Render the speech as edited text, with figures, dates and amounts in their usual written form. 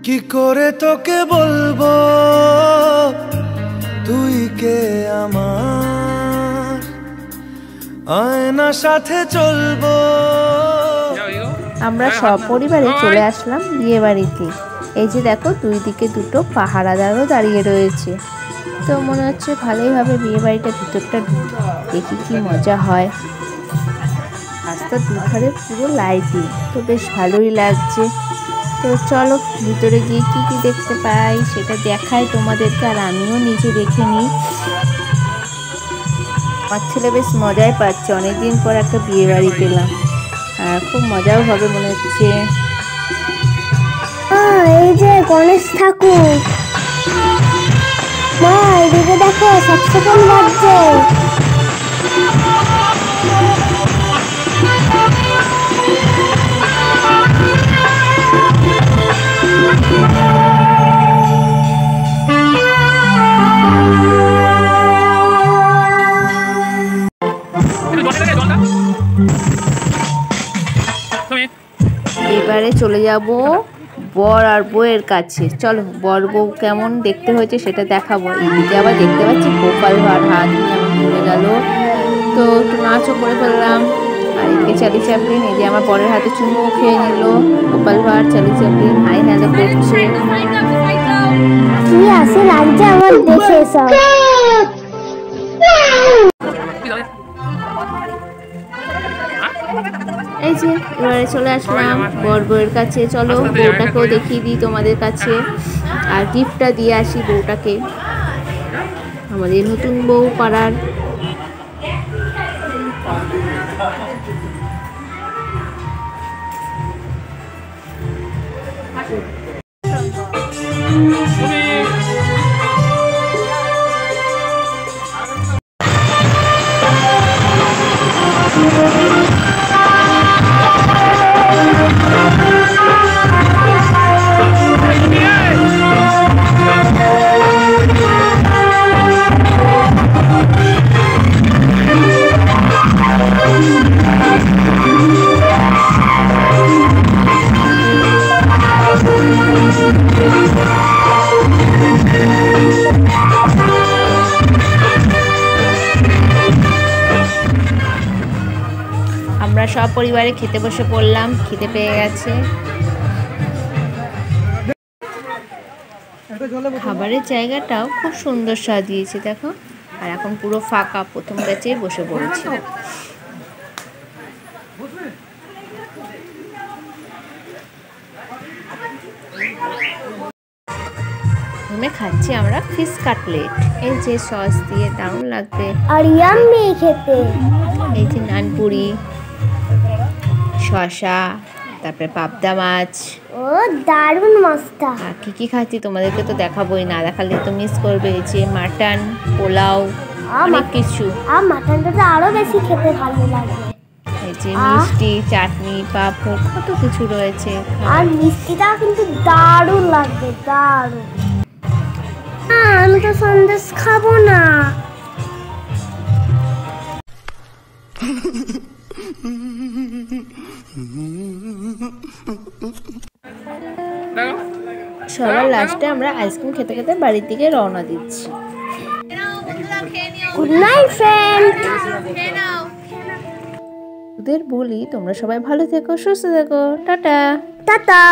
কি করে তোকে বলবো তুই কে আমার, আয়না সাথে চলবো। আমরা সপরিবারে চলে আসলাম বিয়ে বাড়িতে। এই যে দেখো দুই দিকে দুটো পাহারাদারও দাঁড়িয়ে রয়েছে। তো মনে হচ্ছে ভালোই হবে বিয়ে বাড়িটা, ভিতরটা দেখি কি মজা হয়। রাস্তার দুধারে পুরো লাইটিং, তো বেশ ভালোই লাগছে। তো চলো ভিতরে গিয়ে কি কি দেখতে পাই সেটা দেখাই তোমাদেরকে, আর আমিও নিজে দেখে নিই। আমার ছেলে বেশ মজাই পাচ্ছে, অনেকদিন পর একটা বিয়ে বাড়ি পেলাম, আর খুব মজাও হবে মনে হচ্ছে। এই যে গণেশ ঠাকুর, মা এদিকে দেখো স্যাক্সোফোন বাজছে। এবারে চলে যাব বর আর বউয়ের কাছে। চলো বর বউ কেমন দেখতে হয়েছে সেটা দেখাবো। এদিকে আবার দেখতে পাচ্ছি গোপাল ভাঁড় হাত নিয়ে আমার ঘুরে গেল, তো একটু নাচও করে ফেললাম। আর এদিকে চার্লি চ্যাপলিন, এই যে আমার বরের হাতে চুমুও খেয়ে নিল। Gopal Bhar Charlie Chaplin hi hello করছে। কি আসে লাগছে আমার দেখে সব। এই যে এবারে চলে আসলাম বর বউয়ের কাছে। চলো বউটাকেও দেখিয়ে দিই তোমাদের কাছে, আর গিফটটা দিয়ে আসি বউটাকে, আমাদের নতুন বউ পাড়ার। আমরা সব পরিবারে খেতে বসে পড়লাম, খেতে পেয়ে গেছে। খাবারের জায়গাটাও খুব সুন্দর সাজিয়েছে দেখো, আর এখন পুরো ফাঁকা, প্রথম ব্যাচে বসে পড়েছে। খাচ্ছি আমরা ফিশ কাটলেট, এই যে সস দিয়ে দারুণ লাগবে, আর ইয়াম্মি খেতে। এই যে নানপুরি, শসা, তারপরে পাবদা মাছ, ও দারুণ মাছটা। আর কি খাচ্ছি তোমাদেরকে তো দেখাবোই, না দেখালে তো মিস করবে। এই যে মাটন, পোলাও, অনেক কিছু। আর মাটনটা তো আরো বেশি খেতে ভালো লাগে। এই যে মিষ্টি, চাটনি, পাঁপড়, কত কিছু রয়েছে। আর মিষ্টিটা কিন্তু দারুণ লাগবে, দারুণ। আমি তো সন্দেশ খাবো না। সবার লাস্টে আমরা আইসক্রিম খেতে খেতে বাড়ির দিকে রওনা দিচ্ছি। Good night friend. ওদের বলি তোমরা সবাই ভালো থেকো, সুস্থ থেকো, টাটা টাটা।